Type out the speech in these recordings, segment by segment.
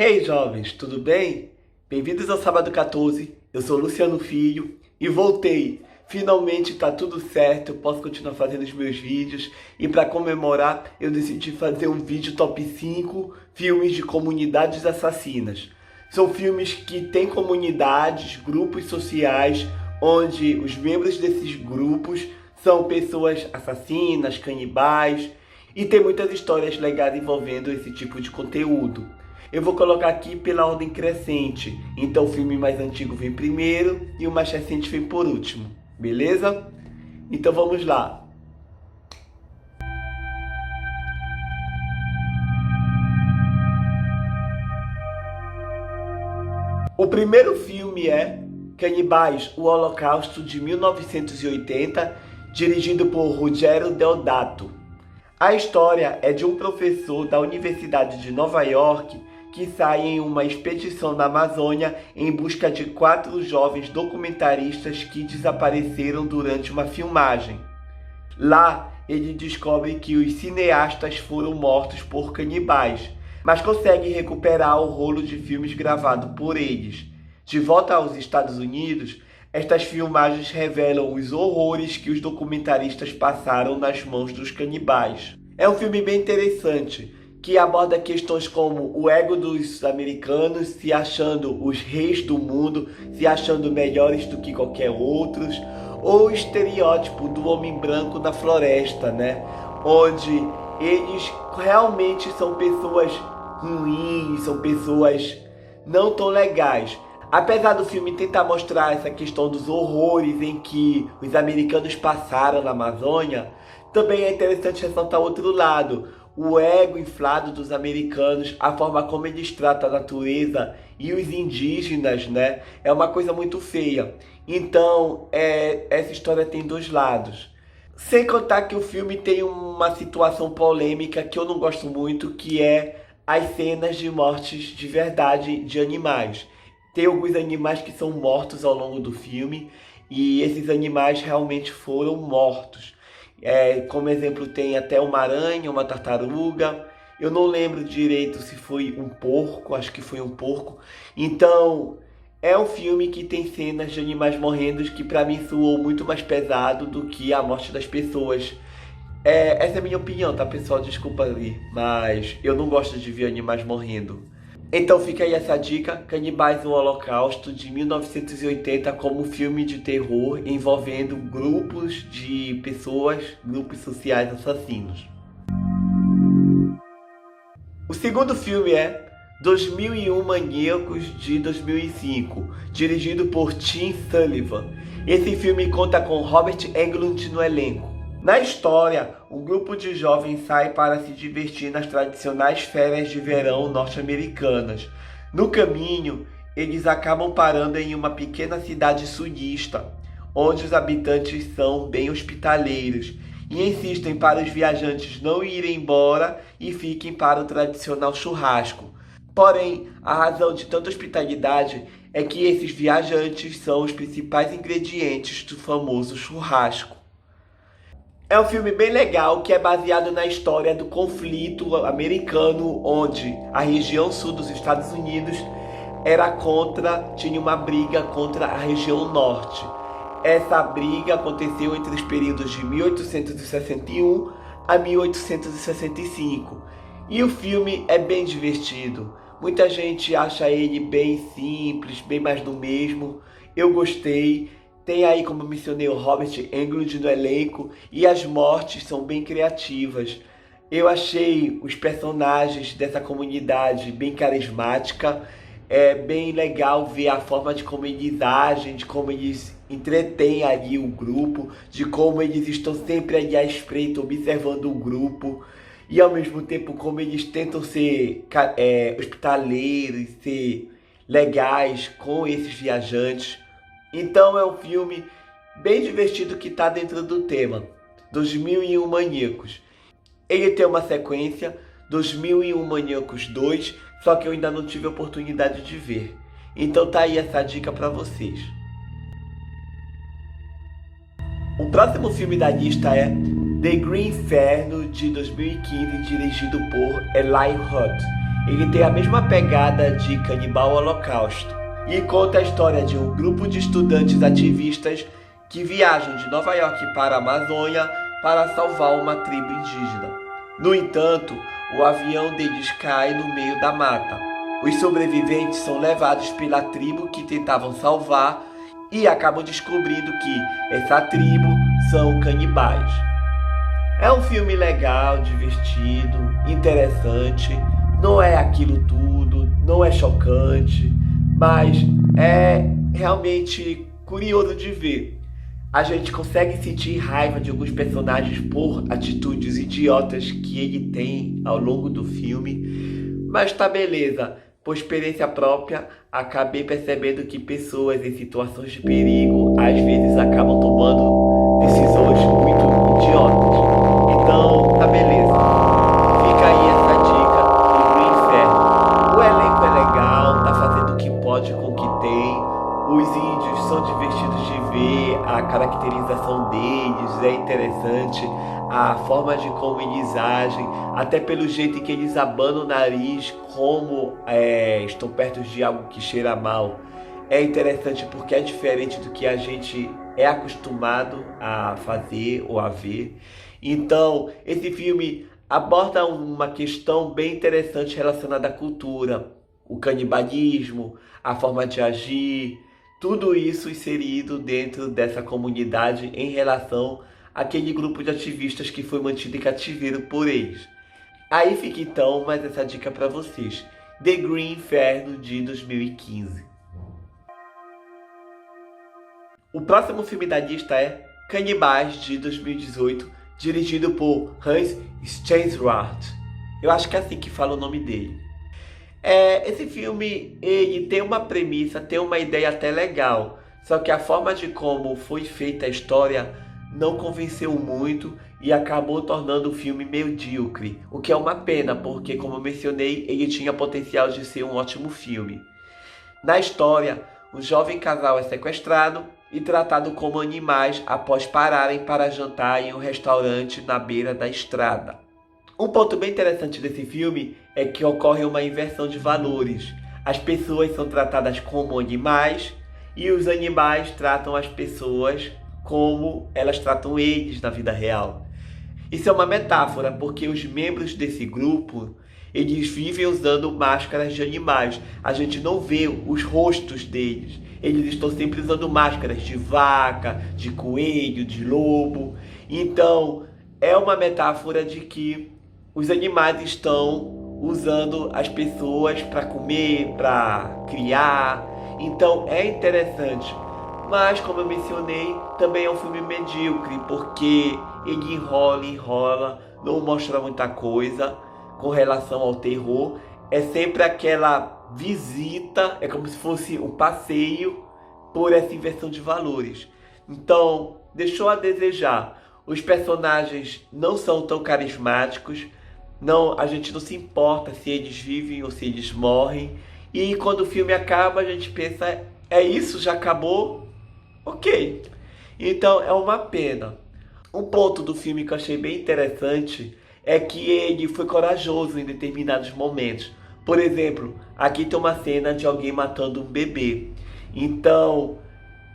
Hey jovens, tudo bem? Bem-vindos ao Sábado 14, eu sou Luciano Filho e voltei! Finalmente tá tudo certo, eu posso continuar fazendo os meus vídeos e para comemorar eu decidi fazer um vídeo top 5 filmes de comunidades assassinas. São filmes que têm comunidades, grupos sociais, onde os membros desses grupos são pessoas assassinas, canibais e tem muitas histórias legais envolvendo esse tipo de conteúdo. Eu vou colocar aqui pela ordem crescente, então o filme mais antigo vem primeiro e o mais recente vem por último, beleza? Então vamos lá. O primeiro filme é Canibais, o Holocausto, de 1980, dirigido por Ruggero Deodato. A história é de um professor da Universidade de Nova York que sai em uma expedição na Amazônia em busca de 4 jovens documentaristas que desapareceram durante uma filmagem. Lá, ele descobre que os cineastas foram mortos por canibais, mas consegue recuperar o rolo de filmes gravado por eles. De volta aos Estados Unidos, estas filmagens revelam os horrores que os documentaristas passaram nas mãos dos canibais. É um filme bem interessante, que aborda questões como o ego dos americanos, se achando os reis do mundo, se achando melhores do que qualquer outros, ou o estereótipo do homem branco na floresta, né? Onde eles realmente são pessoas ruins, são pessoas não tão legais. Apesar do filme tentar mostrar essa questão dos horrores em que os americanos passaram na Amazônia, também é interessante ressaltar outro lado, o ego inflado dos americanos, a forma como eles tratam a natureza e os indígenas, né? É uma coisa muito feia. Então, essa história tem dois lados. Sem contar que o filme tem uma situação polêmica que eu não gosto muito, que é as cenas de mortes de verdade de animais. Tem alguns animais que são mortos ao longo do filme e esses animais realmente foram mortos. Como exemplo tem até uma aranha, uma tartaruga. Eu não lembro direito se foi um porco, acho que foi um porco. Então, é um filme que tem cenas de animais morrendo que pra mim soou muito mais pesado do que a morte das pessoas. Essa é a minha opinião, tá pessoal? Desculpa aí, mas eu não gosto de ver animais morrendo. Então fica aí essa dica, Canibais no Holocausto, de 1980, como filme de terror envolvendo grupos de pessoas, grupos sociais assassinos. O segundo filme é 2001 Maníacos, de 2005, dirigido por Tim Sullivan. Esse filme conta com Robert Englund no elenco. Na história, um grupo de jovens sai para se divertir nas tradicionais férias de verão norte-americanas. No caminho, eles acabam parando em uma pequena cidade sudista, onde os habitantes são bem hospitaleiros e insistem para os viajantes não irem embora e fiquem para o tradicional churrasco. Porém, a razão de tanta hospitalidade é que esses viajantes são os principais ingredientes do famoso churrasco. É um filme bem legal que é baseado na história do conflito americano, onde a região sul dos Estados Unidos tinha uma briga contra a região norte. Essa briga aconteceu entre os períodos de 1861 a 1865. E o filme é bem divertido. Muita gente acha ele bem simples, bem mais do mesmo. Eu gostei. Tem aí, como eu mencionei, o Robert Englund no elenco e as mortes são bem criativas. Eu achei os personagens dessa comunidade bem carismática. É bem legal ver a forma de como eles agem, de como eles entretêm ali o grupo, de como eles estão sempre ali à espreita observando o grupo e ao mesmo tempo como eles tentam ser hospitaleiros, ser legais com esses viajantes. Então é um filme bem divertido que está dentro do tema, 2001 Maníacos. Ele tem uma sequência, 2001 Maníacos 2, só que eu ainda não tive a oportunidade de ver. Então tá aí essa dica para vocês. O próximo filme da lista é The Green Inferno, de 2015, dirigido por Eli Roth. Ele tem a mesma pegada de Canibal Holocausto e conta a história de um grupo de estudantes ativistas que viajam de Nova York para a Amazônia para salvar uma tribo indígena. No entanto, o avião deles cai no meio da mata. Os sobreviventes são levados pela tribo que tentavam salvar e acabam descobrindo que essa tribo são canibais. É um filme legal, divertido, interessante, não é aquilo tudo, não é chocante, mas é realmente curioso de ver. A gente consegue sentir raiva de alguns personagens por atitudes idiotas que ele tem ao longo do filme, mas tá beleza. Por experiência própria, acabei percebendo que pessoas em situações de perigo às vezes acabam tomando decisões muito idiotas. Então, tá beleza. Fica aí essa dica do Inferno. O elenco é legal, tá fazendo o que pode com o que tem. Os índios são divertidos de ver, a caracterização deles é interessante, a forma de como eles agem, até pelo jeito em que eles abanam o nariz, como estão perto de algo que cheira mal. É interessante porque é diferente do que a gente é acostumado a fazer ou a ver. Então, esse filme aborda uma questão bem interessante relacionada à cultura, o canibalismo, a forma de agir, tudo isso inserido dentro dessa comunidade em relação àquele grupo de ativistas que foi mantido em cativeiro por eles. Aí fica então mais essa dica para vocês. The Green Inferno de 2015. O próximo filme da lista é Canibais de 2018, dirigido por Hans Steinsrath. Eu acho que é assim que fala o nome dele. Esse filme, ele tem uma premissa, tem uma ideia até legal, só que a forma de como foi feita a história não convenceu muito e acabou tornando o filme medíocre, o que é uma pena, porque como eu mencionei, ele tinha potencial de ser um ótimo filme. Na história, um jovem casal é sequestrado e tratado como animais após pararem para jantar em um restaurante na beira da estrada. Um ponto bem interessante desse filme é que ocorre uma inversão de valores. As pessoas são tratadas como animais e os animais tratam as pessoas como elas tratam eles na vida real. Isso é uma metáfora porque os membros desse grupo, eles vivem usando máscaras de animais. A gente não vê os rostos deles. Eles estão sempre usando máscaras de vaca, de coelho, de lobo. Então, é uma metáfora de que os animais estão usando as pessoas para comer, para criar. Então é interessante. Mas, como eu mencionei, também é um filme medíocre, porque ele enrola, não mostra muita coisa com relação ao terror. É sempre aquela visita, é como se fosse um passeio por essa inversão de valores. Então, deixou a desejar. Os personagens não são tão carismáticos. Não, a gente não se importa se eles vivem ou se eles morrem. E quando o filme acaba, a gente pensa, é isso? Já acabou? Ok. Então é uma pena. Um ponto do filme que eu achei bem interessante é que ele foi corajoso em determinados momentos. Por exemplo, aqui tem uma cena de alguém matando um bebê. Então,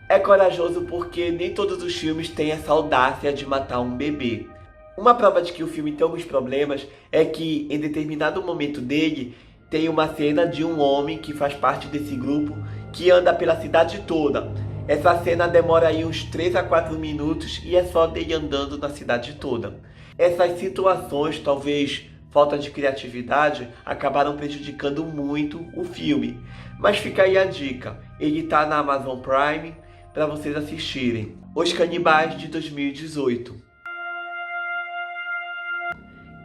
é corajoso porque nem todos os filmes têm essa audácia de matar um bebê. Uma prova de que o filme tem alguns problemas é que, em determinado momento dele, tem uma cena de um homem que faz parte desse grupo que anda pela cidade toda. Essa cena demora aí uns 3 a 4 minutos e é só dele andando na cidade toda. Essas situações, talvez falta de criatividade, acabaram prejudicando muito o filme. Mas fica aí a dica, ele tá na Amazon Prime para vocês assistirem. Os Canibais de 2018.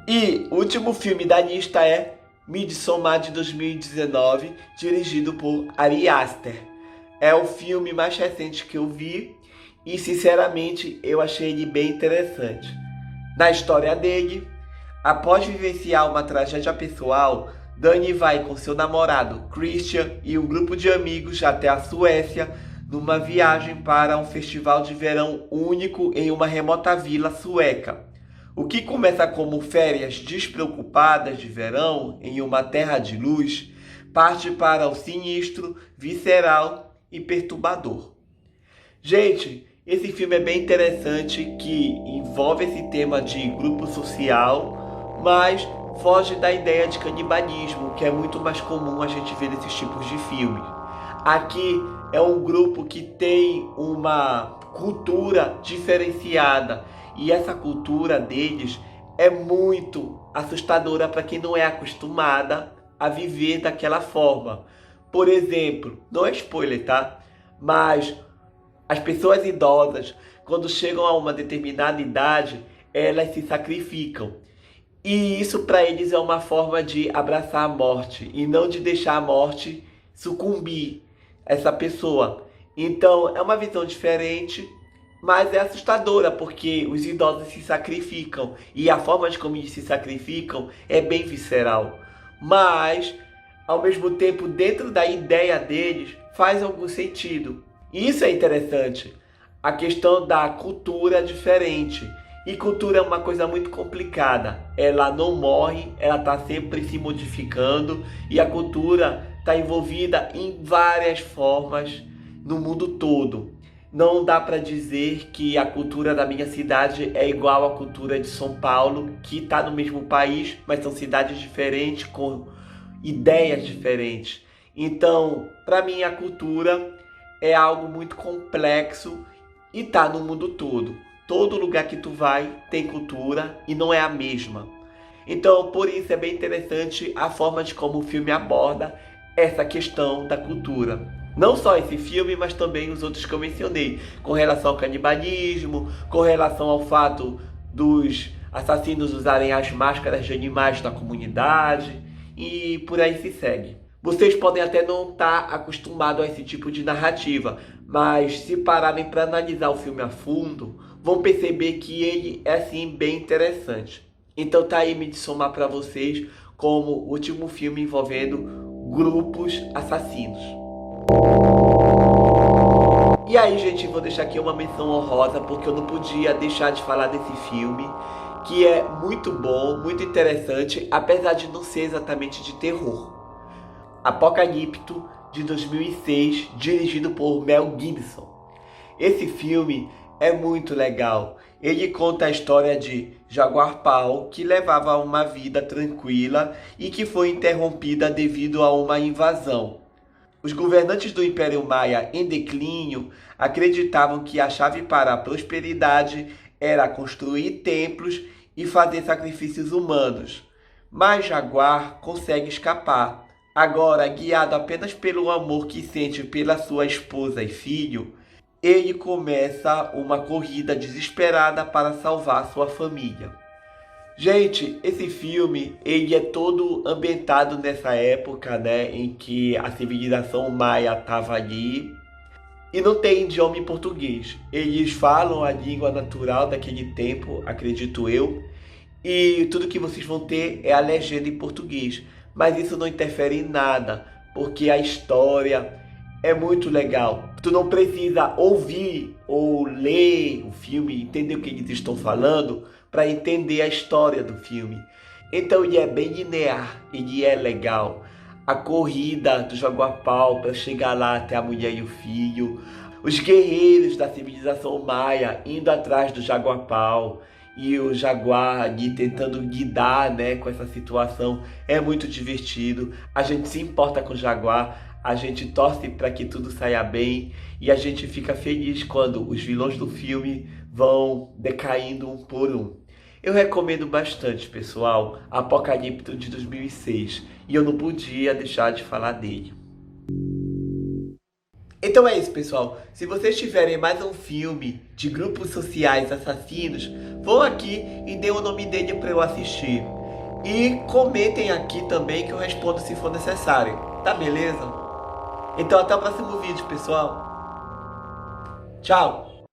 E o último filme da lista é Midsommar de 2019, dirigido por Ari Aster. É o filme mais recente que eu vi e, sinceramente, eu achei ele bem interessante. Na história dele, após vivenciar uma tragédia pessoal, Dani vai com seu namorado Christian e um grupo de amigos até a Suécia numa viagem para um festival de verão único em uma remota vila sueca. O que começa como férias despreocupadas de verão em uma terra de luz, parte para o sinistro, visceral e perturbador. Gente, esse filme é bem interessante, que envolve esse tema de grupo social, mas foge da ideia de canibalismo, que é muito mais comum a gente ver nesses tipos de filmes. Aqui é um grupo que tem uma cultura diferenciada, e essa cultura deles é muito assustadora para quem não é acostumada a viver daquela forma. Por exemplo, não é spoiler, tá? Mas as pessoas idosas, quando chegam a uma determinada idade, elas se sacrificam. E isso para eles é uma forma de abraçar a morte e não de deixar a morte sucumbir essa pessoa. Então é uma visão diferente, mas é assustadora, porque os idosos se sacrificam e a forma de como eles se sacrificam é bem visceral. Mas, ao mesmo tempo, dentro da ideia deles, faz algum sentido. E isso é interessante. A questão da cultura diferente. E cultura é uma coisa muito complicada. Ela não morre, ela está sempre se modificando. E a cultura está envolvida em várias formas no mundo todo. Não dá para dizer que a cultura da minha cidade é igual à cultura de São Paulo, que está no mesmo país, mas são cidades diferentes, com ideias diferentes. Então, para mim, a cultura é algo muito complexo e está no mundo todo. Todo lugar que tu vai tem cultura e não é a mesma. Então, por isso é bem interessante a forma de como o filme aborda essa questão da cultura. Não só esse filme, mas também os outros que eu mencionei, com relação ao canibalismo, com relação ao fato dos assassinos usarem as máscaras de animais da comunidade, e por aí se segue. Vocês podem até não estar acostumados a esse tipo de narrativa, mas se pararem para analisar o filme a fundo, vão perceber que ele é assim bem interessante. Então tá aí Midsommar para vocês como o último filme envolvendo grupos assassinos. E aí, gente, vou deixar aqui uma menção honrosa, porque eu não podia deixar de falar desse filme, que é muito bom, muito interessante, apesar de não ser exatamente de terror. Apocalipto, de 2006, dirigido por Mel Gibson. Esse filme é muito legal. Ele conta a história de Jaguar Paul, que levava uma vida tranquila e que foi interrompida devido a uma invasão. Os governantes do Império Maia em declínio acreditavam que a chave para a prosperidade era construir templos e fazer sacrifícios humanos. Mas Jaguar consegue escapar. Agora, guiado apenas pelo amor que sente pela sua esposa e filho, ele começa uma corrida desesperada para salvar sua família. Gente, esse filme, ele é todo ambientado nessa época, né, em que a civilização maia estava ali, e não tem idioma em português. Eles falam a língua natural daquele tempo, acredito eu, e tudo que vocês vão ter é a legenda em português. Mas isso não interfere em nada, porque a história é muito legal. Tu não precisa ouvir ou ler o filme, entender o que eles estão falando, para entender a história do filme. Então ele é bem linear, ele é legal. A corrida do Jaguar Paul para chegar lá até a mulher e o filho. Os guerreiros da civilização maia indo atrás do Jaguar Paul. E o Jaguar ali tentando lidar, né, com essa situação. É muito divertido. A gente se importa com o Jaguar. A gente torce para que tudo saia bem. E a gente fica feliz quando os vilões do filme vão decaindo um por um. Eu recomendo bastante, pessoal, Apocalipto de 2006, e eu não podia deixar de falar dele. Então é isso, pessoal. Se vocês tiverem mais um filme de grupos sociais assassinos, vão aqui e dê o nome dele para eu assistir. E comentem aqui também que eu respondo se for necessário. Tá beleza? Então até o próximo vídeo, pessoal. Tchau!